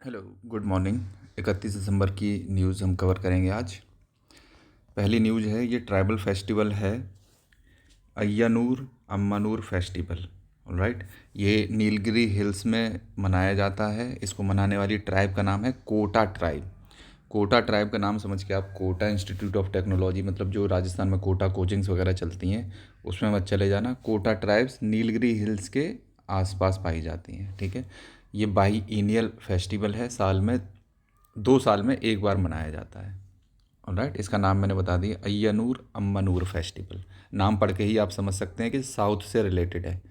Hello, good morning. 31 दिसंबर की news हम cover करेंगे आज। पहली न्यूज़ है, ये ट्राइबल फेस्टिवल है अय्यानूर अम्मानूर फेस्टिवल। राइट, ये नीलगिरी हिल्स में मनाया जाता है। इसको मनाने वाली ट्राइब का नाम है कोटा ट्राइब। कोटा ट्राइब का नाम समझ के आप कोटा इंस्टीट्यूट ऑफ टेक्नोलॉजी, मतलब जो राजस्थान में कोटा कोचिंग्स वगैरह चलती हैं, उसमें मत चले जाना। कोटा ट्राइब्स नीलगिरी हिल्स के आसपास पाई जाती हैं। ठीक है, ये बाई एनियल फेस्टिवल है, साल में 2 साल में एक बार मनाया जाता है। ऑलराइट, इसका नाम मैंने बता दिया, अय्यानूर अम्मानूर फेस्टिवल। नाम पढ़ के ही आप समझ सकते हैं कि साउथ से रिलेटेड है।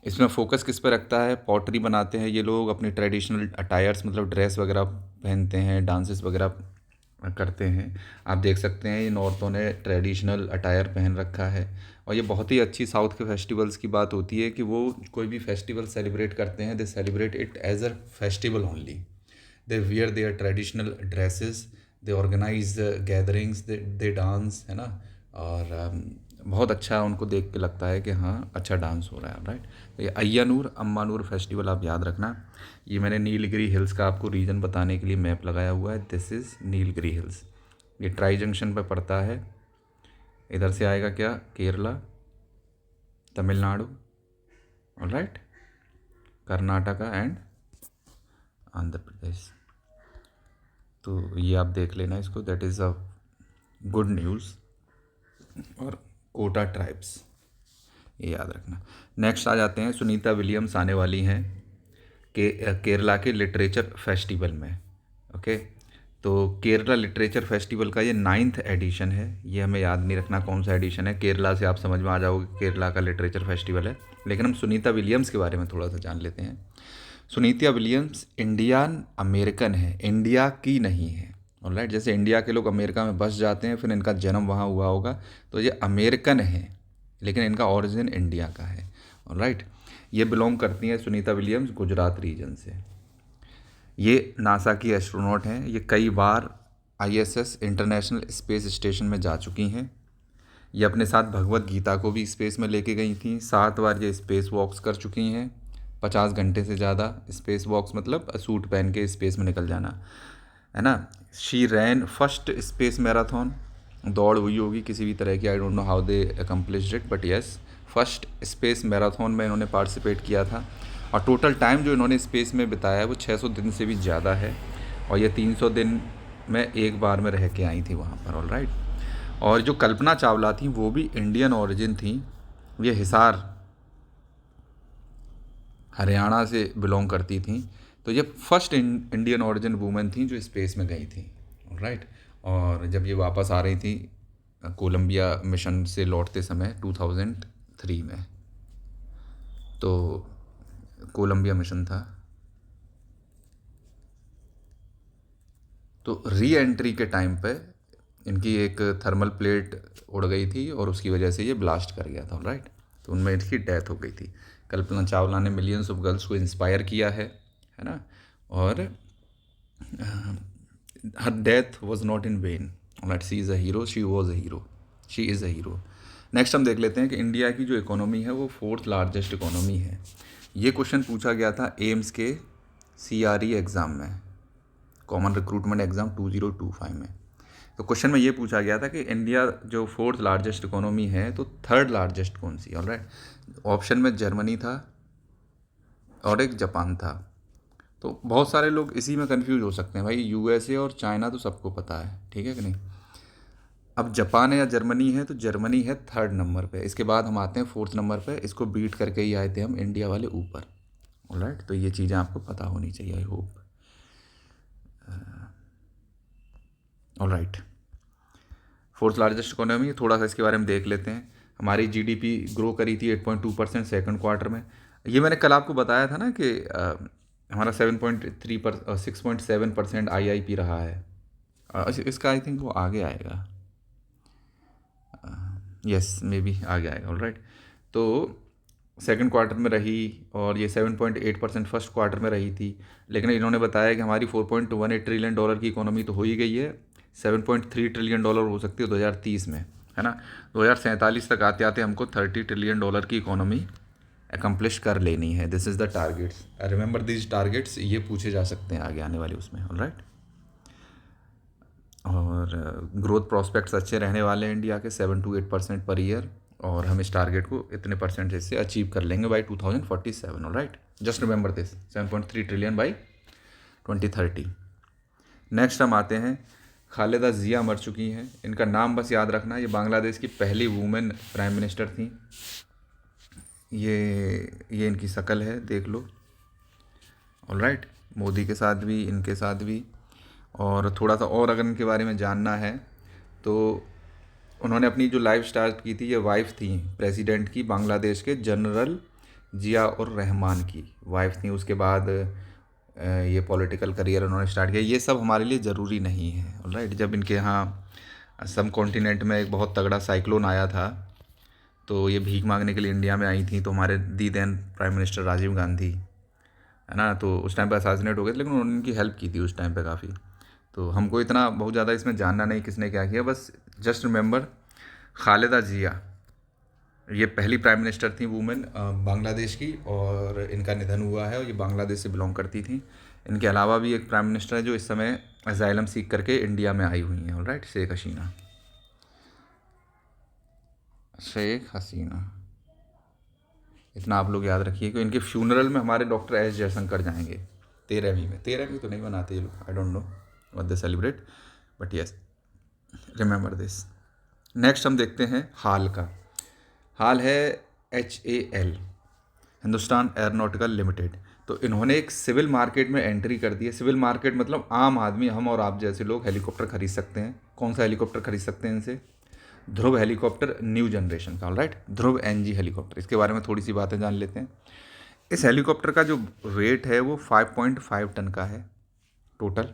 इसमें फोकस किस पे रखता है? पॉटरी बनाते हैं ये लोग, अपनी ट्रेडिशनल अटायर्स मतलब ड्रेस वगैरह पहनते हैं, डांसेस वगैरह करते हैं। आप देख सकते हैं इन औरतों ने ट्रेडिशनल अटायर पहन रखा है। और ये बहुत ही अच्छी साउथ के फेस्टिवल्स की बात होती है कि वो कोई भी फेस्टिवल सेलिब्रेट करते हैं, they celebrate it as a festival only. They wear their traditional dresses, they organise gatherings, they dance, है ना। और बहुत अच्छा उनको देख के लगता है कि हाँ, अच्छा डांस हो रहा है। राइट, तो ये अय्यानूर अम्मानूर फेस्टिवल आप याद रखना। ये मैंने नीलगिरी हिल्स का आपको रीजन बताने के लिए मैप लगाया हुआ है। This is Nilgiri hills. ये ट्राई जंक्शन पर पड़ता है। इधर से आएगा क्या? Kerala, Tamil Nadu, right, Karnataka and Andhra Pradesh. तो ये आप देख लेना इसको, that is a good news. और कोटा ट्राइब्स, ये याद रखना। नेक्स्ट आ जाते हैं, सुनीता विलियम्स आने वाली हैं केरला के लिटरेचर फेस्टिवल में। ओके, तो केरला लिटरेचर फेस्टिवल का ये 9th एडिशन है। ये हमें याद नहीं रखना कौन सा एडिशन है, केरला से आप समझ में आ जाओगे केरला का लिटरेचर फेस्टिवल है। लेकिन हम सुनीता विलियम्स के बारे में थोड़ा सा जान लेते हैं। सुनीता विलियम्स इंडियन अमेरिकन है, इंडिया की नहीं है। ऑलराइट, जैसे इंडिया के लोग अमेरिका में बस जाते हैं, फिर इनका जन्म वहाँ हुआ होगा, तो ये अमेरिकन है, लेकिन इनका ओरिजिन इंडिया का है। ऑलराइट, ये बिलोंग करती हैं सुनीता विलियम्स गुजरात रीजन से। ये नासा की एस्ट्रोनॉट हैं। ये कई बार आईएसएस इंटरनेशनल स्पेस स्टेशन में जा चुकी हैं। ये अपने साथ भगवत गीता को भी स्पेस में लेके गई थी। 7 बार ये स्पेस वॉक्स कर चुकी हैं, 50 घंटे से ज़्यादा। स्पेस वॉक्स मतलब सूट पहन के स्पेस में निकल जाना, है ना। She rain first space marathon, दौड़ हुई होगी किसी भी तरह की, I don't know how they accomplished it, but yes, first space marathon में इन्होंने पार्टिसिपेट किया था। और टोटल टाइम जो इन्होंने स्पेस में बिताया है वो 600 दिन से भी ज़्यादा है। और ये 300 दिन में एक बार में रह के आई थी वहाँ पर। ऑल राइट, और जो कल्पना चावला थी वो भी इंडियन ओरिजिन थी। ये हिसार हरियाणा से बिलोंग करती थी। तो ये फर्स्ट इंडियन ओरिजिन वूमेन थी जो स्पेस में गई थी। राइट, और जब ये वापस आ रही थी कोलंबिया मिशन से लौटते समय 2003 में, तो कोलंबिया मिशन था, तो री एंट्री के टाइम पे इनकी एक थर्मल प्लेट उड़ गई थी और उसकी वजह से ये ब्लास्ट कर गया था। राइट, तो उनमें इनकी डेथ हो गई थी। कल्पना चावला ने मिलियंस ऑफ गर्ल्स को इंस्पायर किया है ना। और her death was not in when. Let see is a hero, she was a hero, she is a hero. Next हम देख लेते हैं कि इंडिया की जो इकोनॉमी है वो 4th लार्जेस्ट इकोनॉमी है। ये क्वेश्चन पूछा गया था एम्स के CRE एग्ज़ाम में, कॉमन रिक्रूटमेंट एग्ज़ाम 2025 में। तो क्वेश्चन में ये पूछा गया था कि इंडिया जो 4th लार्जेस्ट इकोनॉमी है, तो 3rd लार्जेस्ट कौन सी? ऑलराइट, ऑप्शन में जर्मनी था और एक जापान था। तो बहुत सारे लोग इसी में कंफ्यूज हो सकते हैं, भाई USA और चाइना तो सबको पता है, ठीक है कि नहीं। अब जापान है या जर्मनी है, तो जर्मनी है 3rd नंबर पे। इसके बाद हम आते हैं 4th नंबर पे, इसको बीट करके ही आए थे हम इंडिया वाले ऊपर। ऑलराइट, तो ये चीज़ें आपको पता होनी चाहिए, I hope. Alright, 4th largest economy, थोड़ा सा इसके बारे में देख लेते हैं। हमारी GDP ग्रो करी थी 8.2% सेकेंड क्वार्टर में। ये मैंने कल आपको बताया था ना कि हमारा 6.7% IIP रहा है। इसका आई थिंक वो आगे आएगा, यस मे बी आगे आएगा। ऑलराइट, तो सेकंड क्वार्टर में रही और ये 7.8% फर्स्ट क्वार्टर में रही थी। लेकिन इन्होंने बताया कि हमारी $4.18 ट्रिलियन की इकोनॉमी तो हो ही गई है, 7.3 ट्रिलियन हो सकती है 2030 में, है ना। 2047 तक आते आते हमको $30 ट्रिलियन की इकोनॉमी एकम्प्लिश कर लेनी है। This is the targets, remember these targets, ये पूछे जा सकते हैं आगे आने वाले उसमें, ऑलराइट। और ग्रोथ प्रॉस्पेक्ट्स अच्छे रहने वाले हैं इंडिया के 7 to 8% पर ईयर, और हम इस टारगेट को इतने परसेंटेज से अचीव कर लेंगे by 2047, alright. Just remember this, 7.3 trillion by 2030। Next हम आते हैं, खालिदा जिया मर चुकी हैं, इनका नाम बस याद रखना, ये बांग्लादेश की पहली वुमेन प्राइम मिनिस्टर थी। ये इनकी शक्ल है, देख लो, ऑलराइट। मोदी के साथ भी, इनके साथ भी। और थोड़ा सा और अगर इनके बारे में जानना है तो उन्होंने अपनी जो लाइफ स्टार्ट की थी, ये वाइफ थी प्रेसिडेंट की, बांग्लादेश के जनरल जिया उर रहमान की वाइफ थी। उसके बाद ये पॉलिटिकल करियर उन्होंने स्टार्ट किया। ये सब हमारे लिए ज़रूरी नहीं है, ऑलराइट। जब इनके यहाँ सब कॉन्टिनेंट में एक बहुत तगड़ा साइक्लोन आया था, तो ये भीख मांगने के लिए इंडिया में आई थी, तो हमारे the then prime minister Rajiv Gandhi, है ना, तो उस टाइम पे असैसिनेट हो गए थे, लेकिन उन्होंने उनकी हेल्प की थी उस टाइम पे काफ़ी। तो हमको इतना बहुत ज़्यादा इसमें जानना नहीं किसने क्या किया, बस जस्ट रिमेंबर खालिदा जिया, ये पहली प्राइम मिनिस्टर थी वुमेन बांग्लादेश की, और इनका निधन हुआ है, और ये बांग्लादेश से बिलोंग करती थी। इनके अलावा भी एक प्राइम मिनिस्टर है जो इस समय असाइलम सीख करके इंडिया में आई हुई हैं, ऑलराइट, शेख हसीना। इतना आप लोग याद रखिए कि इनके फ्यूनरल में हमारे डॉक्टर एस जयशंकर जाएंगे 13वीं में। 13वीं तो नहीं मनाते ये लोग, I don't know what they celebrate, but yes remember this. Next हम देखते हैं हाल का। हाल है HAL, हिंदुस्तान एयरोनॉटिकल लिमिटेड। तो इन्होंने एक सिविल मार्केट में एंट्री कर दी है। सिविल मार्केट मतलब आम आदमी, हम और आप जैसे लोग हेलीकॉप्टर खरीद सकते हैं। कौन सा हेलीकॉप्टर खरीद सकते हैं इनसे? ध्रुव हेलीकॉप्टर न्यू जनरेशन का, ऑलराइट, ध्रुव NG हेलीकॉप्टर। इसके बारे में थोड़ी सी बातें जान लेते हैं। इस हेलीकॉप्टर का जो वेट है वो 5.5 टन का है, टोटल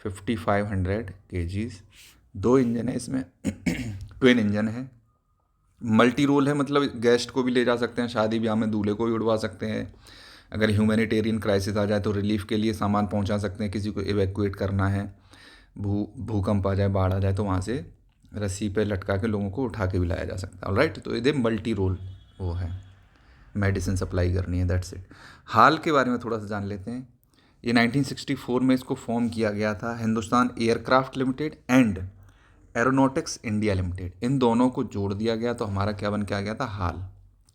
5500 kgs। 2 इंजन है इसमें ट्विन इंजन है, मल्टी रोल है, मतलब गेस्ट को भी ले जा सकते हैं, शादी ब्याह में दूल्हे को भी उड़वा सकते हैं। अगर ह्यूमैनिटेरियन क्राइसिस आ जाए तो रिलीफ के लिए सामान पहुंचा सकते हैं, किसी को इवैक्यूएट करना है, भूकंप आ जाए, बाढ़ आ जाए, तो वहाँ से रस्सी पे लटका के लोगों को उठा के भी लाया जा सकता है, ऑलराइट। तो ये मल्टी रोल वो है, मेडिसिन सप्लाई करनी है, दैट्स इट। हाल के बारे में थोड़ा सा जान लेते हैं। ये 1964 में इसको फॉर्म किया गया था, Hindustan aircraft limited and aeronautics India limited, इन दोनों को जोड़ दिया गया तो हमारा क्या बन के आ गया था? हाल,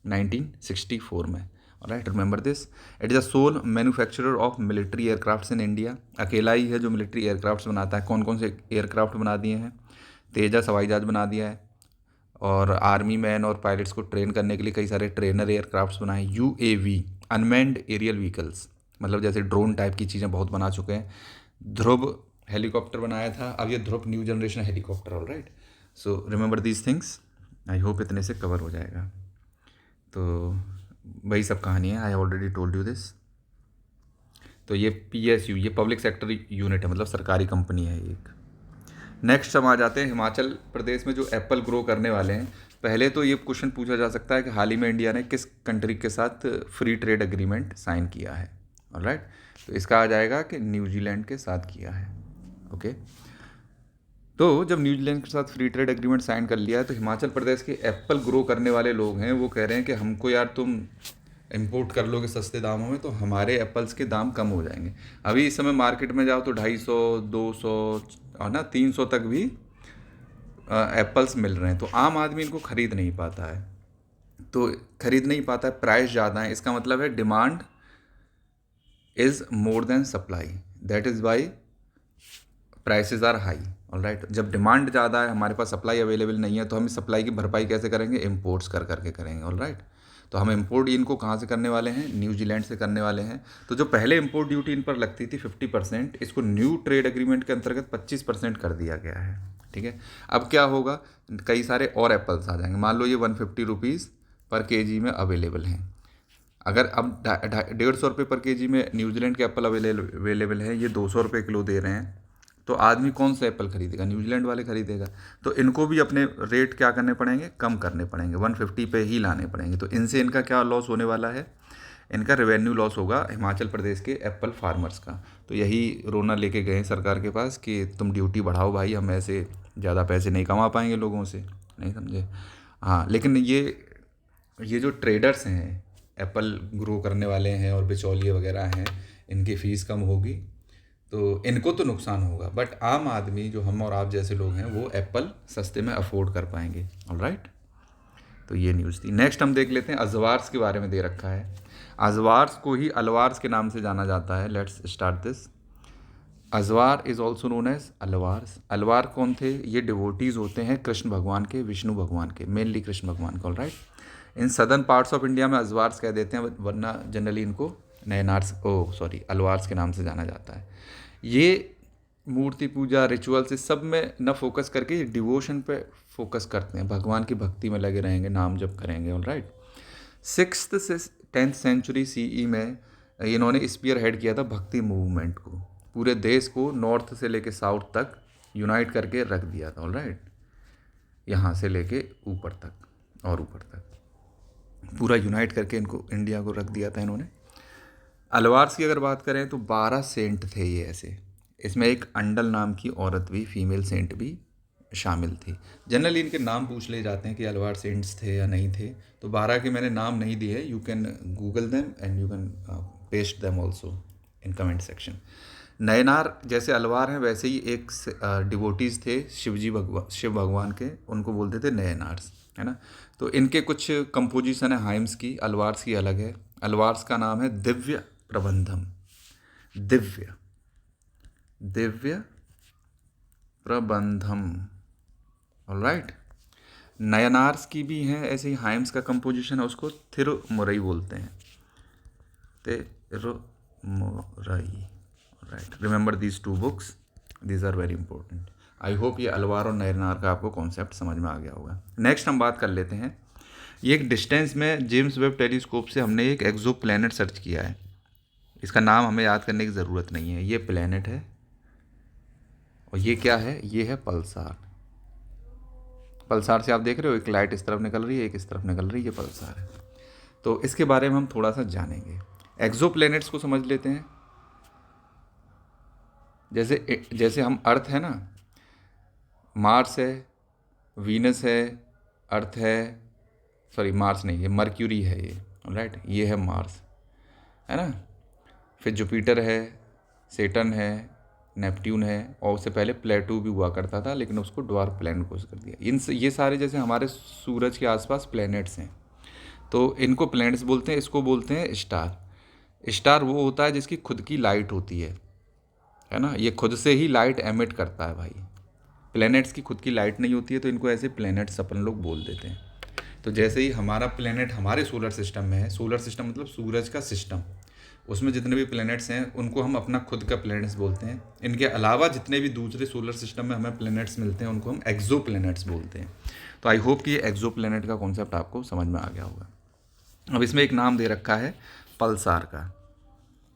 1964 में, alright, remember this. It is a sole manufacturer of military aircrafts in India. अकेला ही है जो मिलिट्री एयरक्राफ्ट्स बनाता है। कौन कौन से एयरक्राफ्ट बना दिए हैं? तेजस हवाई जहाज बना दिया है, और आर्मी मैन और पायलट्स को ट्रेन करने के लिए कई सारे ट्रेनर एयरक्राफ्ट्स बनाए। UAV, अनमैन्ड एरियल व्हीकल्स, मतलब जैसे ड्रोन टाइप की चीज़ें बहुत बना चुके हैं। ध्रुव हेलीकॉप्टर बनाया था, अब ये Dhruv new generation helicopter, alright. So remember these things, I hope इतने से कवर हो जाएगा। तो वही सब कहानी है, I already told you this. तो ये PSU, ये पब्लिक सेक्टर यूनिट है, मतलब सरकारी कंपनी है एक। नेक्स्ट हम आ जाते हैं हिमाचल प्रदेश में जो एप्पल ग्रो करने वाले हैं। पहले तो ये क्वेश्चन पूछा जा सकता है कि हाल ही में इंडिया ने किस कंट्री के साथ फ्री ट्रेड एग्रीमेंट साइन किया है, ऑलराइट। तो इसका आ जाएगा कि न्यूजीलैंड के साथ किया है, ओके। तो जब न्यूजीलैंड के साथ फ्री ट्रेड एग्रीमेंट साइन कर लिया है, तो हिमाचल प्रदेश के एप्पल ग्रो करने वाले लोग हैं, वो कह रहे हैं कि हमको यार तुम इंपोर्ट कर लोगे सस्ते दामों में तो हमारे एप्पल्स के दाम कम हो जाएंगे। अभी इस समय मार्केट में जाओ तो 250, 200 और ना 300 तक भी एप्पल्स मिल रहे हैं। तो आम आदमी इनको ख़रीद नहीं पाता है, प्राइस ज़्यादा है। इसका मतलब है demand is more than supply, that is why prices are high, alright. जब डिमांड ज़्यादा है, हमारे पास सप्लाई अवेलेबल नहीं है, तो हम इस सप्लाई की भरपाई कैसे करेंगे? इम्पोर्ट्स कर करके करेंगे, ऑलराइट। तो हम इम्पोर्ट इनको कहाँ से करने वाले हैं? न्यूजीलैंड से करने वाले हैं। तो जो पहले इम्पोर्ट ड्यूटी इन पर लगती थी 50%, इसको न्यू ट्रेड एग्रीमेंट के अंतर्गत 25% कर दिया गया है, ठीक है। अब क्या होगा? कई सारे और एप्पल्स आ जाएंगे। मान लो ये 150 रुपीज़ पर kg में अवेलेबल हैं। अगर अब 150 रुपये पर kg में न्यूजीलैंड के एप्पल अवेलेबल है, ये 200 रुपये किलो दे रहे हैं, तो आदमी कौन सा एप्पल खरीदेगा? न्यूजीलैंड वाले खरीदेगा। तो इनको भी अपने रेट क्या करने पड़ेंगे? कम करने पड़ेंगे, 150 पे ही लाने पड़ेंगे। तो इनसे इनका क्या लॉस होने वाला है? इनका रेवेन्यू लॉस होगा हिमाचल प्रदेश के एप्पल फार्मर्स का। तो यही रोना लेके गए सरकार के पास कि तुम ड्यूटी बढ़ाओ भाई, हम ऐसे ज़्यादा पैसे नहीं कमा पाएंगे लोगों से, नहीं समझे? हाँ, लेकिन ये जो ट्रेडर्स हैं, एप्पल ग्रो करने वाले हैं और बिचौलिए वगैरह हैं, इनकी फ़ीस कम होगी तो इनको तो नुकसान होगा, बट आम आदमी जो हम और आप जैसे लोग हैं वो एप्पल सस्ते में अफोर्ड कर पाएंगे। ऑलराइट, तो ये न्यूज़ थी। नेक्स्ट हम देख लेते हैं अजवार्स के बारे में दे रखा है। अजवार्स को ही अलवार्स के नाम से जाना जाता है। Let's start this. Azhwar is also known as Alvars. Alvar कौन थे? ये डिवोटीज़ होते हैं कृष्ण भगवान के, विष्णु भगवान के, मेनली कृष्ण भगवान के। Alright, in southern parts of India में अजवार्स कह देते हैं, वरना जनरली इनको नयनार्स अलवार्स के नाम से जाना जाता है। ये मूर्ति पूजा रिचुअल्स इस सब में न फोकस करके डिवोशन पे फोकस करते हैं, भगवान की भक्ति में लगे रहेंगे, नाम जप करेंगे। ऑलराइट, 6th से 10th सेंचुरी CE में इन्होंने स्पीयर हेड किया था भक्ति मूवमेंट को, पूरे देश को नॉर्थ से लेके साउथ तक यूनाइट करके रख दिया था। ऑलराइट, यहाँ से लेके ऊपर तक और ऊपर तक पूरा यूनाइट करके इनको इंडिया को रख दिया था इन्होंने। अलवार्स की अगर बात करें तो 12 सेंट थे ये ऐसे। इसमें एक अंडल नाम की औरत भी, फीमेल सेंट भी शामिल थी। जनरली इनके नाम पूछ ले जाते हैं कि अलवार सेंट्स थे या नहीं थे, तो 12 के मैंने नाम नहीं दिए। You can Google them and you can paste them also in comment section. Nayanar जैसे अलवार हैं वैसे ही एक डिवोटीज़ थे शिव भगवान के, उनको बोलते थे नयनार्स, है ना। तो इनके कुछ कंपोजिशन है हाइम्स की, अलवार्स की अलग है। अलवार्स का नाम है दिव्य प्रबंधम, दिव्य प्रबंधम। ऑलराइट, नयनार्स की भी हैं ऐसे ही, हाइम्स का कंपोजिशन है, उसको थिरुमुरई बोलते हैं, Thirumurai. Right, remember these 2 books, these are very important. I hope ये अलवार और नयनार का आपको कॉन्सेप्ट समझ में आ गया होगा। नेक्स्ट हम बात कर लेते हैं, ये एक डिस्टेंस में जेम्स वेब टेलीस्कोप से हमने एक एक्सो प्लैनेट सर्च किया है। इसका नाम हमें याद करने की ज़रूरत नहीं है। ये प्लैनेट है और ये क्या है? ये है पल्सार। पल्सार से आप देख रहे हो एक लाइट इस तरफ निकल रही है, एक इस तरफ निकल रही है, ये पल्सार है। तो इसके बारे में हम थोड़ा सा जानेंगे। एक्सो प्लैनेट्स को समझ लेते हैं। जैसे हम अर्थ है ना, मार्स है, वीनस है, अर्थ है, सॉरी मार्स नहीं, ये मर्क्यूरी है ये। राइट, ये है मार्स, है ना। फिर जुपिटर है, सेटर्न है, नेपट्यून है, और उससे पहले प्लेटो भी हुआ करता था, लेकिन उसको ड्वार्फ प्लैनेट घोषित कर दिया। ये सारे जैसे हमारे सूरज के आसपास प्लैनेट्स हैं, तो इनको प्लैनेट्स बोलते हैं। इसको बोलते हैं स्टार। स्टार वो होता है जिसकी खुद की लाइट होती है ना, ये खुद से ही लाइट एमिट करता है भाई। प्लैनेट्स की खुद की लाइट नहीं होती है, तो इनको ऐसे प्लैनेट्स अपन लोग बोल देते हैं। तो जैसे ही हमारा प्लैनेट हमारे सोलर सिस्टम में है, सोलर सिस्टम मतलब सूरज का सिस्टम, उसमें जितने भी प्लैनेट्स हैं उनको हम अपना खुद का प्लैनेट्स बोलते हैं। इनके अलावा जितने भी दूसरे सोलर सिस्टम में हमें प्लैनेट्स मिलते हैं उनको हम एक्सो प्लैनेट्स बोलते हैं। तो आई होप कि ये एक्सो प्लैनेट का कॉन्सेप्ट आपको समझ में आ गया होगा। अब इसमें एक नाम दे रखा है पल्सार का।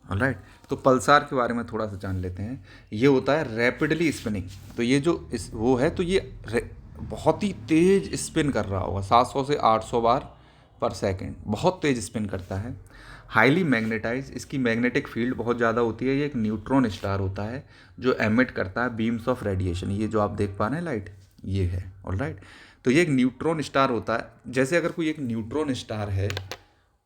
ऑलराइट, तो पल्सार के बारे में थोड़ा सा जान लेते हैं। ये होता है रैपिडली स्पिनिंग। तो ये जो वो है, तो ये बहुत ही तेज़ स्पिन कर रहा होगा, 700 से 800 बार पर सेकंड, बहुत तेज़ स्पिन करता है। हाईली मैग्नेटाइज, इसकी मैग्नेटिक फील्ड बहुत ज़्यादा होती है। ये एक न्यूट्रॉन स्टार होता है जो एमिट करता है बीम्स ऑफ रेडिएशन। ये जो आप देख पा रहे हैं लाइट, ये है। ऑलराइट, तो ये एक न्यूट्रॉन स्टार होता है। जैसे अगर कोई एक न्यूट्रॉन स्टार है,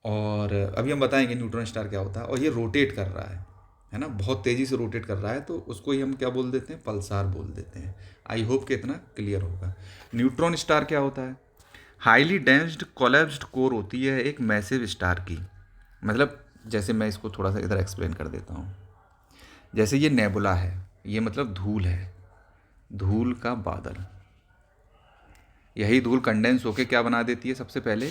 और अभी हम बताएंगे न्यूट्रॉन स्टार क्या होता है, और ये रोटेट कर रहा है ना, बहुत तेज़ी से रोटेट कर रहा है, तो उसको ही हम क्या बोल देते हैं? पल्सार बोल देते हैं। आई होप कि इतना क्लियर होगा। न्यूट्रॉन स्टार क्या होता है? हाईली डेंस्ड कोलैप्स्ड कोर होती है एक मैसिव स्टार की। मतलब जैसे मैं इसको थोड़ा सा इधर एक्सप्लेन कर देता हूँ। जैसे ये नेबुला है, ये मतलब धूल है, धूल का बादल। यही धूल कंडेंस होके क्या बना देती है? सबसे पहले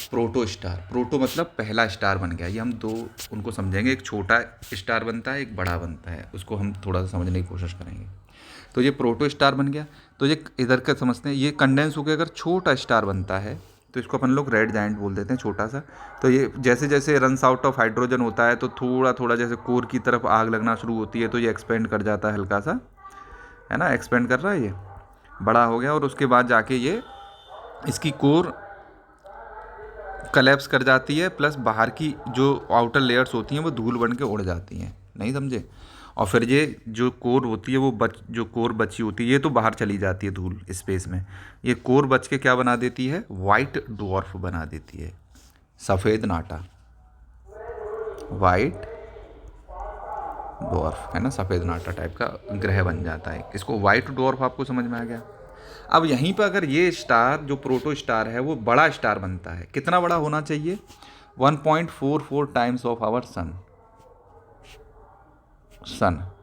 प्रोटो स्टार। प्रोटो मतलब पहला स्टार बन गया। ये हम दो उनको समझेंगे, एक छोटा स्टार बनता है, एक बड़ा बनता है, उसको हम थोड़ा सा समझने की कोशिश करेंगे। तो ये प्रोटो स्टार बन गया, तो ये इधर का समझते हैं। ये कंडेंस होकर अगर छोटा स्टार बनता है तो इसको अपन लोग रेड जाइंट बोल देते हैं, छोटा सा। तो ये जैसे जैसे रन्स आउट ऑफ हाइड्रोजन होता है, तो थोड़ा थोड़ा जैसे कोर की तरफ आग लगना शुरू होती है, तो ये एक्सपेंड कर जाता है हल्का सा, है ना, एक्सपेंड कर रहा है, ये बड़ा हो गया, और उसके बाद जाके ये इसकी कोर कलेप्स कर जाती है, प्लस बाहर की जो आउटर लेयर्स होती हैं वो धूल बन के उड़ जाती हैं, नहीं समझे। और फिर ये जो कोर होती है वो जो कोर बची होती है, ये तो बाहर चली जाती है धूल स्पेस में। ये कोर बच के क्या बना देती है? वाइट ड्वार्फ बना देती है। सफ़ेद नाटा, वाइट डॉर्फ, है ना, सफ़ेद नाटा टाइप का ग्रह बन जाता है। इसको वाइट डॉर्फ आपको समझ में आ गया। अब यहीं पर अगर ये स्टार जो प्रोटो स्टार है वो बड़ा स्टार बनता है, कितना बड़ा होना चाहिए? 1.44 टाइम्स ऑफ आवर सन।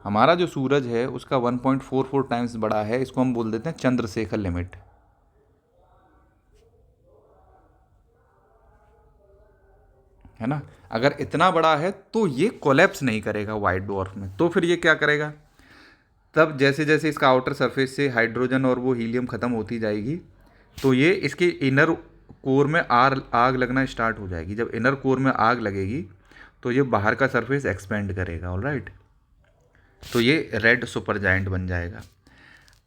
हमारा जो सूरज है उसका 1.44 टाइम्स बड़ा है, इसको हम बोल देते हैं चंद्रशेखर लिमिट, है ना। अगर इतना बड़ा है तो ये कोलैप्स नहीं करेगा वाइट डॉर्फ में, तो फिर ये क्या करेगा? तब जैसे जैसे इसका आउटर सरफेस से हाइड्रोजन और वो हीलियम ख़त्म होती जाएगी तो ये इसके इनर कोर में आग लगना स्टार्ट हो जाएगी। जब इनर कोर में आग लगेगी तो ये बाहर का सरफेस एक्सपेंड करेगा, ऑलराइट। तो ये रेड सुपर जायंट बन जाएगा।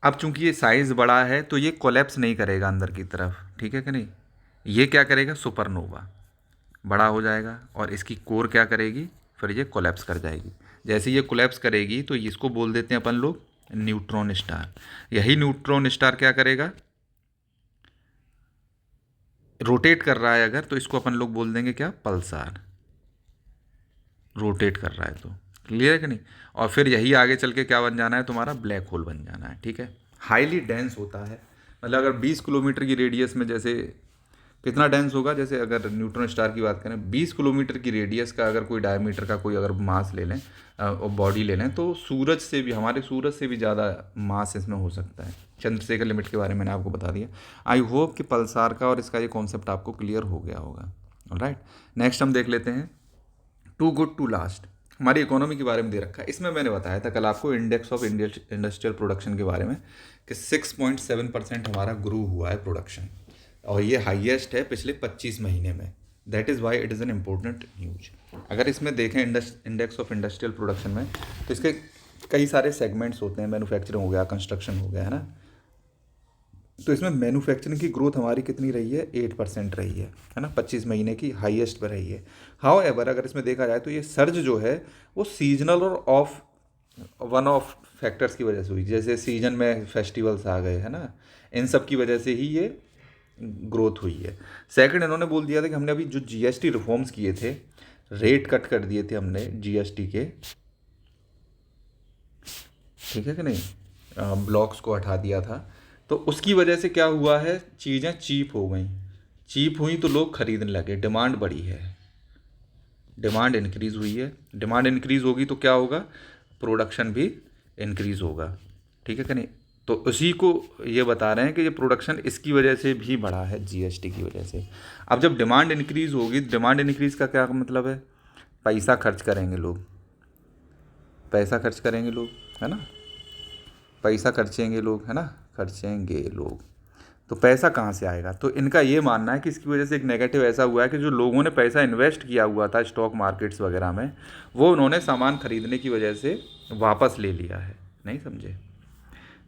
अब चूंकि ये साइज़ बड़ा है तो ये कोलैप्स नहीं करेगा अंदर की तरफ, ठीक है कि नहीं। ये क्या करेगा? सुपरनोवा बड़ा हो जाएगा और इसकी कोर क्या करेगी? फिर ये कोलैप्स कर जाएगी। जैसे ये कोलैप्स करेगी तो इसको बोल देते हैं अपन लोग न्यूट्रॉन स्टार। यही न्यूट्रॉन स्टार क्या करेगा? रोटेट कर रहा है अगर, तो इसको अपन लोग बोल देंगे क्या? पल्सार। रोटेट कर रहा है तो, क्लियर है कि नहीं। और फिर यही आगे चल के क्या बन जाना है? तुम्हारा ब्लैक होल बन जाना है, ठीक है। हाईली डेंस होता है, मतलब अगर 20 किलोमीटर की रेडियस में, जैसे कितना डेंस होगा, जैसे अगर न्यूट्रॉन स्टार की बात करें 20 किलोमीटर की रेडियस का अगर कोई डायमीटर का कोई अगर मास ले लें और बॉडी ले लें तो सूरज से भी, हमारे सूरज से भी ज़्यादा मास इसमें हो सकता है। चंद्रशेखर लिमिट के बारे में मैंने आपको बता दिया। आई होप कि पल्सार का और इसका ये कॉन्सेप्ट आपको क्लियर हो गया होगा, ऑलराइट। नेक्स्ट हम देख लेते हैं टू गुड टू लास्ट। हमारी इकोनॉमी के बारे में दे रखा है। इसमें मैंने बताया था कल आपको इंडेक्स ऑफ इंडस्ट्रियल प्रोडक्शन के बारे में कि 6.7% हमारा ग्रो हुआ है प्रोडक्शन, और ये हाईएस्ट है पिछले 25 महीने में। That is why it is an important news. अगर इसमें देखें इंडेक्स ऑफ इंडस्ट्रियल प्रोडक्शन में, तो इसके कई सारे सेगमेंट्स होते हैं। मैन्युफैक्चरिंग हो गया, कंस्ट्रक्शन हो गया, है ना। तो इसमें मैन्युफैक्चरिंग की ग्रोथ हमारी कितनी रही है? 8% रही है ना, 25 महीने की हाईएस्ट पर रही है। हाउ एवर अगर इसमें देखा जाए तो ये सर्ज जो है वो सीजनल और ऑफ वन ऑफ फैक्टर्स की वजह से हुई। जैसे सीजन में फेस्टिवल्स आ गए, है ना, इन सब की वजह से ही ये ग्रोथ हुई है। सेकंड, इन्होंने बोल दिया था कि हमने अभी जो जीएसटी रिफॉर्म्स किए थे, रेट कट कर दिए थे हमने जीएसटी के, ठीक है कि नहीं, ब्लॉक्स को हटा दिया था। तो उसकी वजह से क्या हुआ है? चीज़ें चीप हो गई। चीप हुई तो लोग खरीदने लगे, डिमांड बढ़ी है, डिमांड इंक्रीज़ हुई है। डिमांड इंक्रीज़ होगी तो क्या होगा? प्रोडक्शन भी इंक्रीज़ होगा, ठीक है कि नहीं। तो उसी को ये बता रहे हैं कि ये प्रोडक्शन इसकी वजह से भी बढ़ा है, जीएसटी की वजह से। अब जब डिमांड इंक्रीज़ होगी, डिमांड इंक्रीज़ का क्या मतलब है? पैसा खर्च करेंगे लोग, पैसा खर्च करेंगे लोग, है ना, पैसा खर्चेंगे लोग, है ना, खर्चेंगे लोग। तो पैसा कहाँ से आएगा? तो इनका ये मानना है कि इसकी वजह से एक नेगेटिव ऐसा हुआ है कि जो लोगों ने पैसा इन्वेस्ट किया हुआ था स्टॉक मार्केट्स वगैरह में, वो उन्होंने सामान खरीदने की वजह से वापस ले लिया है। नहीं समझे?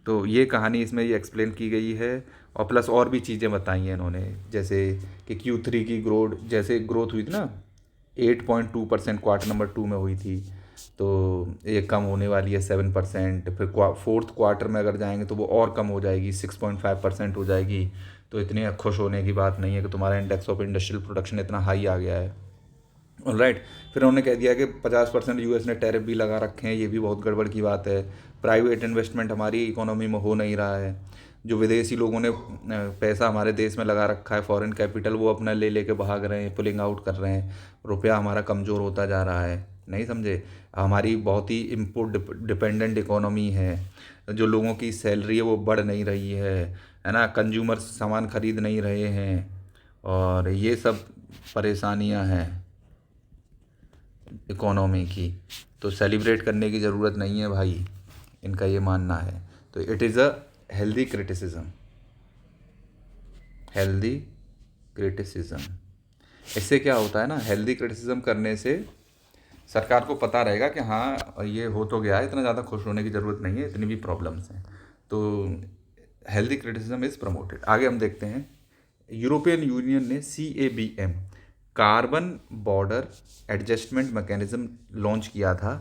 तो ये कहानी इसमें ये एक्सप्लेन की गई है, और प्लस और भी चीज़ें बताई हैं इन्होंने, जैसे कि Q3 की जैसे ग्रोथ हुई थी ना, 8.2% क्वार्टर नंबर 2 में हुई थी, तो ये कम होने वाली है 7%। फिर फोर्थ क्वार्टर में अगर जाएंगे तो वो और कम हो जाएगी, 6.5% हो जाएगी। तो इतनी खुश होने की बात नहीं है कि तुम्हारा इंडेक्स ऑफ इंडस्ट्रियल प्रोडक्शन इतना हाई आ गया है, ऑलराइट। फिर उन्होंने कह दिया कि 50% यूएस ने टैरिफ भी लगा रखे हैं, ये भी बहुत गड़बड़ की बात है। प्राइवेट इन्वेस्टमेंट हमारी इकोनॉमी में हो नहीं रहा है। जो विदेशी लोगों ने पैसा हमारे देश में लगा रखा है, फॉरेन कैपिटल, वो अपना ले लेके भाग रहे हैं, पुलिंग आउट कर रहे हैं। रुपया हमारा कमज़ोर होता जा रहा है, नहीं समझे। हमारी बहुत ही इम्पोर्ट डिपेंडेंट इकोनॉमी है। जो लोगों की सैलरी है वो बढ़ नहीं रही है ना, कंज्यूमर सामान खरीद नहीं रहे हैं, और ये सब परेशानियां हैं इकोनॉमी की। तो सेलिब्रेट करने की ज़रूरत नहीं है भाई, इनका ये मानना है। तो it is a healthy criticism, healthy criticism. इससे क्या होता है ना, हेल्दी क्रिटिसिज्म करने से सरकार को पता रहेगा कि हाँ ये हो तो गया है, इतना ज़्यादा खुश होने की ज़रूरत नहीं है, इतनी भी प्रॉब्लम्स हैं। तो हेल्दी क्रिटिसिज्म इज़ प्रमोटेड। आगे हम देखते हैं, यूरोपियन यूनियन ने CABM carbon border adjustment mechanism launch किया था।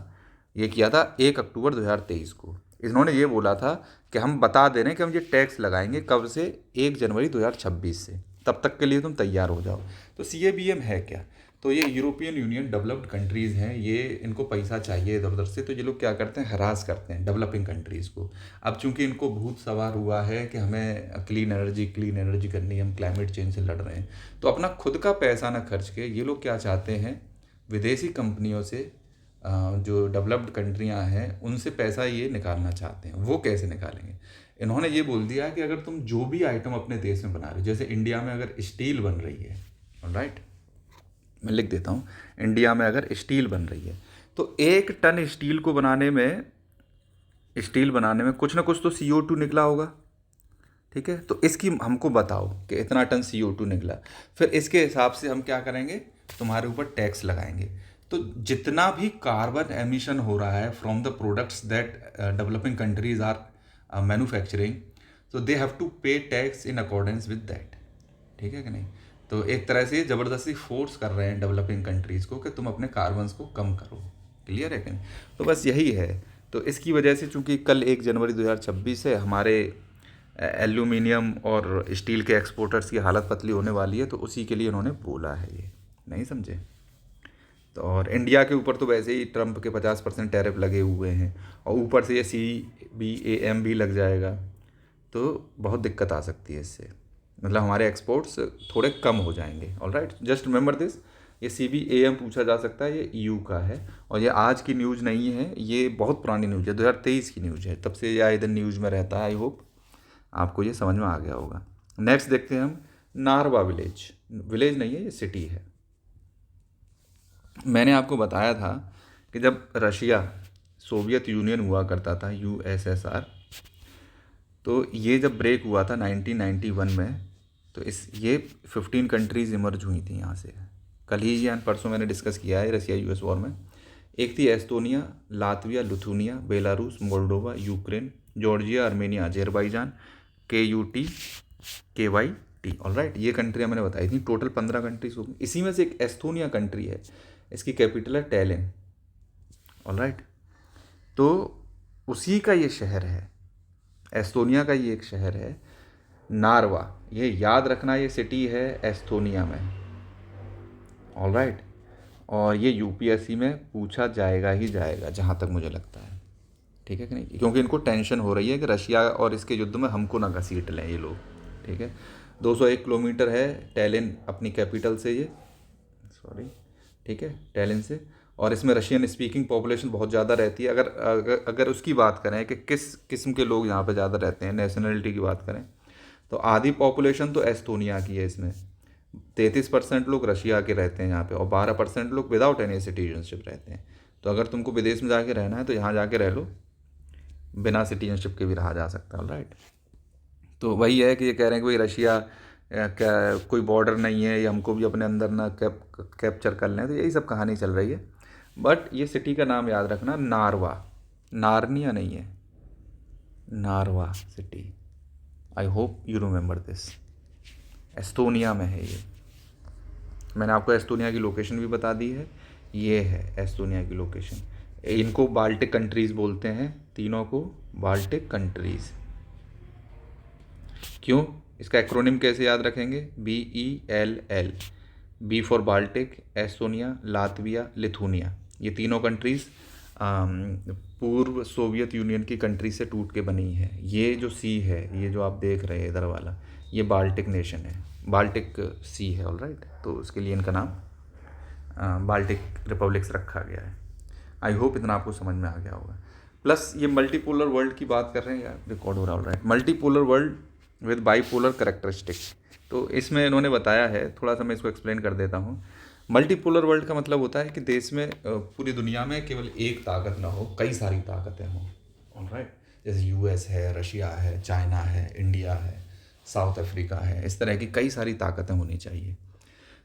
ये किया था 1 अक्टूबर 2023 को। इन्होंने ये बोला था कि हम बता दे रहे हैं कि हम ये टैक्स लगाएंगे कब से? 1 जनवरी 2026 से। तब तक के लिए तुम तैयार हो जाओ। तो CABM है क्या? तो ये यूरोपियन यूनियन डेवलप्ड कंट्रीज़ हैं, ये इनको पैसा चाहिए इधर उधर से, तो ये लोग क्या करते हैं, हरास करते हैं डेवलपिंग कंट्रीज़ को। अब चूंकि इनको भूत सवार हुआ है कि हमें क्लीन एनर्जी करनी है, हम क्लाइमेट चेंज से लड़ रहे हैं, तो अपना खुद का पैसा ना खर्च के ये लोग क्या चाहते हैं, विदेशी कंपनियों से जो डेवलप्ड कंट्रियां हैं उनसे पैसा ये निकालना चाहते हैं। वो कैसे निकालेंगे? इन्होंने ये बोल दिया कि अगर तुम जो भी आइटम अपने देश में बना रहे हो, जैसे इंडिया में अगर स्टील बन रही है, राइट, मैं लिख देता हूँ, इंडिया में अगर स्टील बन रही है तो 1 टन स्टील बनाने में कुछ ना कुछ तो CO2 निकला होगा, ठीक है? तो इसकी हमको बताओ कि इतना टन CO2 निकला, फिर इसके हिसाब से हम क्या करेंगे, तुम्हारे ऊपर टैक्स लगाएंगे। तो जितना भी कार्बन एमिशन हो रहा है from the products that developing countries are manufacturing, तो they have to pay tax in accordance with that, ठीक है कि नहीं? तो एक तरह से ज़बरदस्ती फोर्स कर रहे हैं डेवलपिंग कंट्रीज़ को कि तुम अपने कार्बन्स को कम करो। क्लियर है कि नहीं? तो बस यही है। तो इसकी वजह से चूंकि कल 1 जनवरी 2026 से हमारे एल्यूमिनियम और स्टील के एक्सपोर्टर्स की हालत पतली होने वाली है, तो उसी के लिए उन्होंने बोला है, ये नहीं समझे? तो और इंडिया के ऊपर तो वैसे ही ट्रंप के 50% टैरिफ लगे हुए हैं, और ऊपर से ये CBAM भी लग जाएगा, तो बहुत दिक्कत आ सकती है इससे, मतलब हमारे एक्सपोर्ट्स थोड़े कम हो जाएंगे। ऑलराइट, जस्ट रिमेंबर दिस, ये CBAM पूछा जा सकता है, ये EU का है, और ये आज की न्यूज़ नहीं है, ये बहुत पुरानी न्यूज़ है, 2023 की न्यूज़ है, तब से ये इधर न्यूज़ में रहता है। आई होप आपको ये समझ में आ गया होगा। नेक्स्ट देखते हैं हम, नारवा विलेज नहीं है, ये सिटी है। मैंने आपको बताया था कि जब रशिया सोवियत यूनियन हुआ करता था, USSR, तो ये जब ब्रेक हुआ था 1991 में, तो ये 15 कंट्रीज़ इमर्ज हुई थी यहाँ से। कल ही या परसों मैंने डिस्कस किया है रशिया US वॉर में। एक थी Estonia, Latvia, Lithuania, Belarus, Moldova, Ukraine, Georgia, Armenia, Azerbaijan, KUT, KYT। Alright, ये कंट्रियाँ मैंने बताई थी। टोटल 15 कंट्रीज होगी। इसी में से एक एस्टोनिया कंट्री है, इसकी कैपिटल है टैलिन। ऑलराइट, तो उसी का ये शहर है, एस्टोनिया का ये एक शहर है नारवा। ये याद रखना, ये सिटी है एस्टोनिया में। ऑलराइट, और ये UPSC में पूछा जाएगा ही जाएगा, जहाँ तक मुझे लगता है, ठीक है कि नहीं? क्योंकि इनको टेंशन हो रही है कि रशिया और इसके युद्ध में हमको ना घसीट लें ये लोग, ठीक है? 201 किलोमीटर है टैलिन अपनी कैपिटल से, ये सॉरी, ठीक है, टैलिन से। और इसमें रशियन स्पीकिंग पॉपुलेशन बहुत ज़्यादा रहती है। अगर उसकी बात करें कि किस किस्म के लोग यहाँ पे ज़्यादा रहते हैं, नेशनलिटी की बात करें, तो आधी पॉपुलेशन तो एस्टोनिया की है। इसमें 33% लोग रशिया के रहते हैं यहाँ पे, और 12% लोग विदाउट एनी सिटीजनशिप रहते हैं। तो अगर तुमको विदेश में जाके रहना है तो यहाँ जाके रह लो, बिना सिटीजनशिप के भी रहा जा सकता है। राइट, तो वही है कि ये कह रहे हैं कि भाई रशिया क्या कोई बॉर्डर नहीं है, ये हमको भी अपने अंदर ना कैप्चर कर लें, तो यही सब कहानी चल रही है। बट ये सिटी का नाम याद रखना, नारवा, नारनिया नहीं है, Narva city. I hope you remember this. Estonia में है ये। मैंने आपको एस्टोनिया की लोकेशन भी बता दी है, ये है एस्टोनिया की लोकेशन। इनको बाल्टिक कंट्रीज़ बोलते हैं, तीनों को बाल्टिक कंट्रीज़। क्यों? इसका एक्रोनिम कैसे याद रखेंगे? BELL, B for Baltic, Estonia, Latvia, Lithuania. ये तीनों कंट्रीज़ पूर्व सोवियत यूनियन की कंट्री से टूट के बनी है। ये जो सी है, ये जो आप देख रहे हैं इधर वाला, ये बाल्टिक नेशन है, बाल्टिक सी है। ऑलराइट, तो उसके लिए इनका नाम बाल्टिक रिपब्लिक्स रखा गया है। आई होप इतना आपको समझ में आ गया होगा। प्लस ये मल्टीपोलर वर्ल्ड की बात कर रहे हैं यार, रिकॉर्ड हो रहा है। Alright, multipolar world with bipolar characteristic. तो इसमें इन्होंने बताया है, थोड़ा सा मैं इसको एक्सप्लेन कर देता हूँ। मल्टीपोलर वर्ल्ड का मतलब होता है कि देश में, पूरी दुनिया में केवल एक ताकत ना हो, कई सारी ताकतें हों। ऑलराइट, जैसे US है, रशिया है, चाइना है, इंडिया है, साउथ अफ्रीका है, इस तरह की कई सारी ताकतें होनी चाहिए।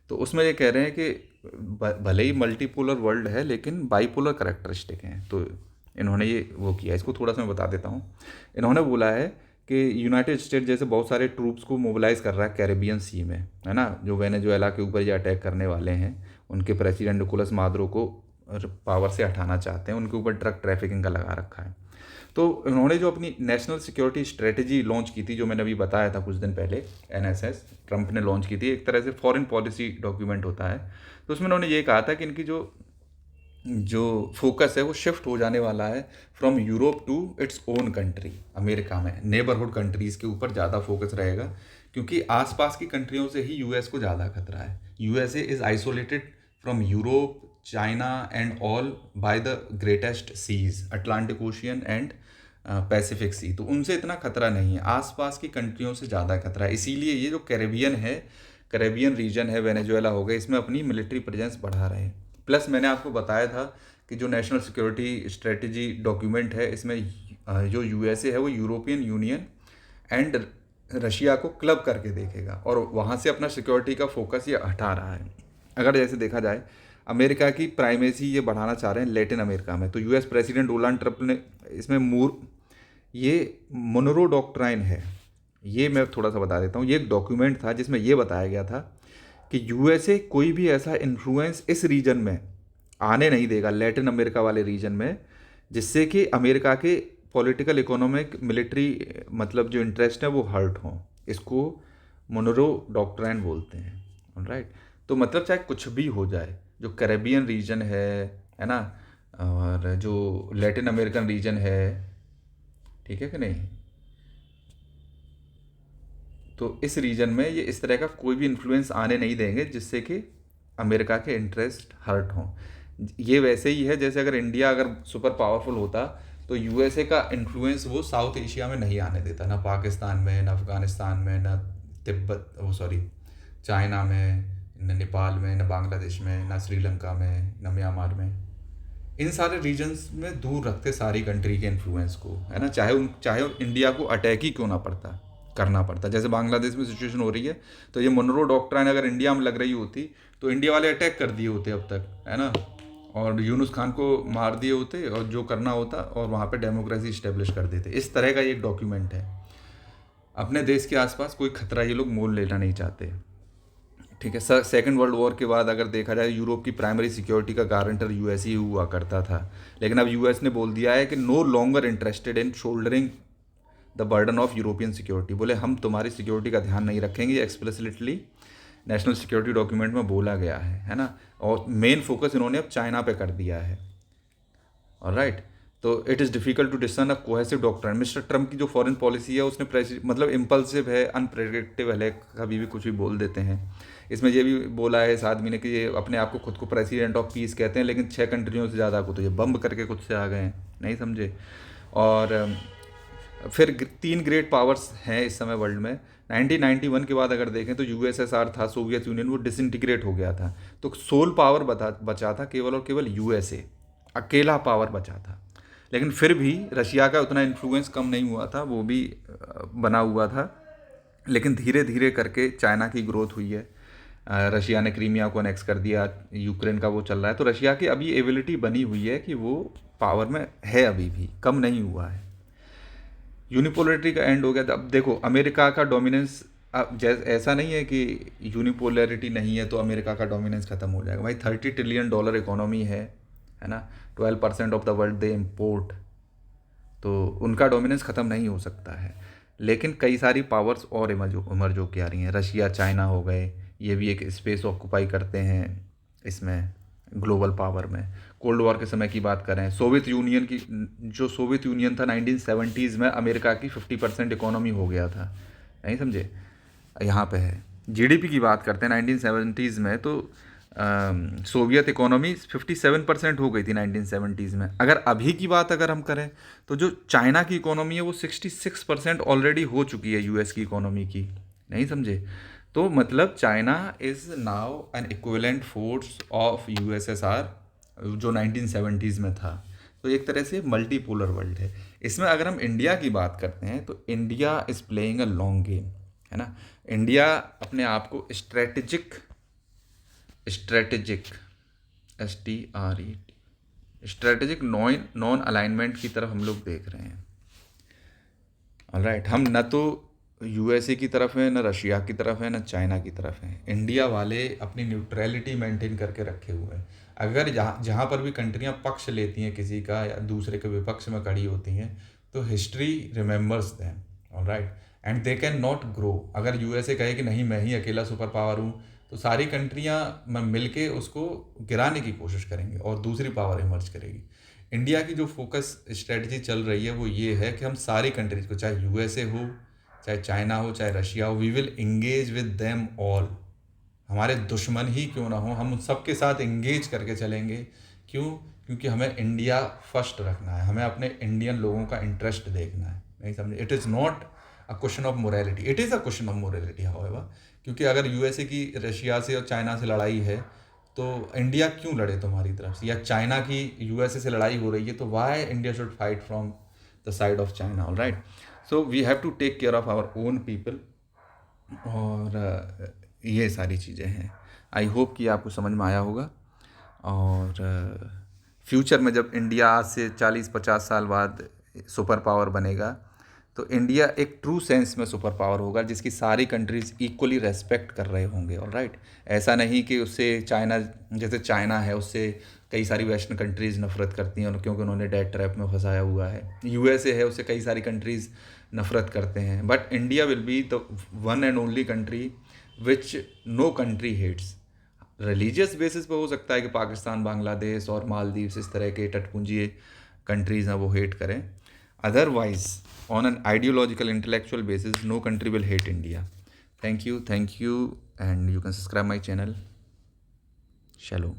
तो उसमें ये कह रहे हैं कि भले ही मल्टीपोलर वर्ल्ड है लेकिन बाईपोलर करेक्टरिस्टिक हैं। तो इन्होंने ये वो किया, इसको थोड़ा सा मैं बता देता हूँ। इन्होंने बोला है कि यूनाइटेड स्टेट जैसे बहुत सारे ट्रूप्स को मोबिलाइज़ कर रहा है कैरेबियन सी में, है ना, जो वेनेजुएला के ऊपर ये अटैक करने वाले हैं। उनके प्रेसिडेंट निकोलस मादुरो को पावर से हटाना चाहते हैं, उनके ऊपर ड्रग ट्रैफिकिंग का लगा रखा है। तो उन्होंने जो अपनी नेशनल सिक्योरिटी स्ट्रेटजी लॉन्च की थी, जो मैंने अभी बताया था कुछ दिन पहले, NSS ट्रंप ने लॉन्च की थी, एक तरह से फॉरेन पॉलिसी डॉक्यूमेंट होता है। तो उसमें उन्होंने ये कहा था कि इनकी जो जो फोकस है वो शिफ्ट हो जाने वाला है from Europe to its own country, America में नेबरहुड कंट्रीज़ के ऊपर ज़्यादा फोकस रहेगा, क्योंकि आसपास की कंट्रियों से ही यूएस को ज़्यादा खतरा है। USA is isolated from Europe, China and all by the greatest seas, Atlantic ocean and Pacific sea. तो उनसे इतना खतरा नहीं है, आसपास की कंट्रियों से ज़्यादा खतरा है। इसीलिए ये जो कैरेबियन है, कैरेबियन रीजन है, वेनेजुएला हो गया, इसमें अपनी मिलिट्री प्रेजेंस बढ़ा रहे हैं। प्लस मैंने आपको बताया था कि जो नेशनल सिक्योरिटी स्ट्रेटजी डॉक्यूमेंट है, इसमें जो यूएसए है वो यूरोपियन यूनियन एंड रशिया को क्लब करके देखेगा और वहाँ से अपना सिक्योरिटी का फोकस ये हटा रहा है। अगर जैसे देखा जाए, अमेरिका की प्राइमेसी ये बढ़ाना चाह रहे हैं लेटिन अमेरिका में, तो यूएस प्रेसिडेंट डोनाल्ड ट्रंप ने इसमें ये मोनरो डॉक्ट्राइन है, ये मैं थोड़ा सा बता देता हूँ। ये एक डॉक्यूमेंट था जिसमें ये बताया गया था कि यूएसए कोई भी ऐसा इन्फ्लुएंस इस रीजन में आने नहीं देगा, लैटिन अमेरिका वाले रीजन में, जिससे कि अमेरिका के पॉलिटिकल, इकोनॉमिक, मिलिट्री मतलब जो इंटरेस्ट है वो हर्ट हों। इसको मोनरो डॉक्ट्राइन बोलते हैं, राइट। तो मतलब चाहे कुछ भी हो जाए, जो कैरेबियन रीजन है ना, और जो लैटिन अमेरिकन रीजन है, ठीक है कि नहीं, तो इस रीजन में ये इस तरह का कोई भी इन्फ्लुएंस आने नहीं देंगे जिससे कि अमेरिका के इंटरेस्ट हर्ट हों। ये वैसे ही है जैसे अगर इंडिया अगर सुपर पावरफुल होता तो यूएसए का इन्फ्लुएंस वो साउथ एशिया में नहीं आने देता, ना पाकिस्तान में, ना अफ़गानिस्तान में, ना चाइना में, न नेपाल में, न बांग्लादेश में, ना श्रीलंका में, न म्यांमार में। इन सारे रीजन्स में दूर रखते सारी कंट्री के इन्फ्लुएंस को, है ना, चाहे इंडिया को अटैक ही क्यों ना करना पड़ता। जैसे बांग्लादेश में सिचुएशन हो रही है, तो ये मोनरो डॉक्ट्राइन अगर इंडिया में लग रही होती तो इंडिया वाले अटैक कर दिए होते अब तक, है ना, और यूनुस खान को मार दिए होते और जो करना होता और वहाँ पे डेमोक्रेसी इस्टेब्लिश कर देते। इस तरह का ये एक डॉक्यूमेंट है। अपने देश के आसपास कोई खतरा ये लोग मोल लेना नहीं चाहते, ठीक है। सेकंड वर्ल्ड वॉर के बाद अगर देखा जाए, यूरोप की प्राइमरी सिक्योरिटी का गारंटर यूएस ही हुआ करता था, लेकिन अब यूएस ने बोल दिया है कि no longer interested in shouldering the burden of European security. बोले हम तुम्हारी सिक्योरिटी का ध्यान नहीं रखेंगे, एक्सप्लिसिटली नेशनल सिक्योरिटी डॉक्यूमेंट में बोला गया है ना। और मेन फोकस इन्होंने अब चाइना पे कर दिया है, ऑलराइट। तो it is difficult to discern a cohesive doctrine. Mister Trump की जो फॉरेन पॉलिसी है उसने मतलब इम्पल्सिव है, अनप्रेडिक्टेबल है, कभी भी कुछ भी बोल देते हैं। इसमें ये भी बोला है इस आदमी ने कि ये अपने आप को खुद को प्रेसिडेंट ऑफ पीस कहते हैं, लेकिन 6 कंट्रियों से ज़्यादा को तो ये बम्ब करके खुद से आ गए हैं, नहीं समझे। और फिर 3 ग्रेट पावर्स हैं इस समय वर्ल्ड में। 1991 के बाद अगर देखें तो यूएसएसआर था, सोवियत यूनियन, वो डिसइंटीग्रेट हो गया था, तो सोल पावर बचा था केवल और केवल यूएसए, अकेला पावर बचा था। लेकिन फिर भी रशिया का उतना इन्फ्लुएंस कम नहीं हुआ था, वो भी बना हुआ था। लेकिन धीरे धीरे करके चाइना की ग्रोथ हुई है, रशिया ने क्रीमिया को अनेक्स कर दिया, यूक्रेन का वो चल रहा है, तो रशिया की अभी एबिलिटी बनी हुई है कि वो पावर में है, अभी भी कम नहीं हुआ है। यूनिपोलरिटी का एंड हो गया था। अब देखो अमेरिका का डोमिनेंस, अब ऐसा नहीं है कि यूनिपोलरिटी नहीं है तो अमेरिका का डोमिनेंस खत्म हो जाएगा। भाई $30 ट्रिलियन इकोनॉमी है ना, 12% of the world they import, तो उनका डोमिनेंस ख़त्म नहीं हो सकता है। लेकिन कई सारी पावर्स और इमर्ज होके आ रही हैं। रशिया, चाइना हो गए, ये भी एक स्पेस ऑक्यूपाई करते हैं इसमें, ग्लोबल पावर में। कोल्ड वॉर के समय की बात करें, सोवियत यूनियन की, जो सोवियत यूनियन था 1970s में अमेरिका की 50% इकोनॉमी हो गया था, नहीं समझे। यहाँ पे है जीडीपी की बात करते हैं 1970s में, तो सोवियत इकोनॉमी 57% हो गई थी 1970s में। अगर अभी की बात अगर हम करें तो जो चाइना की इकोनॉमी है वो 66% ऑलरेडी हो चुकी है यूएस की इकोनॉमी की, नहीं समझे। तो मतलब China is now N equivalent force of USSR जो 1970s में था। तो एक तरह से मल्टीपोलर वर्ल्ड है। इसमें अगर हम इंडिया की बात करते हैं तो India is playing a long game, है ना। इंडिया अपने आप को स्ट्रेटेजिक स्ट्रेटेजिक नॉन अलाइनमेंट की तरफ हम लोग देख रहे हैं, ऑलराइट। हम न तो यूएसए की तरफ है, न रशिया की तरफ है, न चाइना की तरफ है। इंडिया वाले अपनी न्यूट्रलिटी मेंटेन करके रखे हुए हैं। अगर जहाँ पर भी कंट्रियाँ पक्ष लेती हैं किसी का या दूसरे के विपक्ष में खड़ी होती हैं, तो history remembers them, alright, and they can not grow. अगर यूएसए कहे कि नहीं मैं ही अकेला सुपर पावर हूँ, तो सारी कंट्रियाँ मिल के उसको गिराने की कोशिश करेंगे और दूसरी पावर इमर्ज करेगी। इंडिया की जो फोकस स्ट्रेटजी चल रही है वो ये है कि हम सारी कंट्रीज को, चाहे यूएसए हो, चाहे चाइना हो, चाहे रशिया हो, we will engage with them all. हमारे दुश्मन ही क्यों ना हो, हम उन सबके साथ इंगेज करके चलेंगे। क्यों? क्योंकि हमें इंडिया फर्स्ट रखना है, हमें अपने इंडियन लोगों का इंटरेस्ट देखना है। नहीं समझे? It is not a question of morality, it is a question of morality however. क्योंकि अगर यूएसए की रशिया से और चाइना से लड़ाई है तो इंडिया क्यों लड़े तुम्हारी तरफ से, या चाइना की यूएसए से लड़ाई हो रही है तो why India should fight from the side of China, alright. So we have to take care of our own people. और ये सारी चीज़ें हैं। आई होप कि आपको समझ में आया होगा। और फ्यूचर में जब इंडिया आज से 40-50 साल बाद सुपर पावर बनेगा, तो इंडिया एक ट्रू सेंस में सुपर पावर होगा जिसकी सारी कंट्रीज़ इक्वली रेस्पेक्ट कर रहे होंगे, ऑलराइट। ऐसा नहीं कि उससे चाइना, जैसे चाइना है उससे कई सारी वेस्टर्न कंट्रीज़ नफरत करती हैं क्योंकि उन्होंने डेट ट्रैप में फंसाया हुआ है। यूएसए है, उससे कई सारी कंट्रीज़ नफरत करते हैं, but India will be the one and only country which no country hates. Religious basis पे हो सकता है कि पाकिस्तान, बांग्लादेश और मालदीव्स इस तरह के तटपुंजी कंट्रीज़ हैं वो हेट करें, otherwise on an ideological intellectual basis no country will hate India. Thank you, and you can subscribe my channel. शैलोम।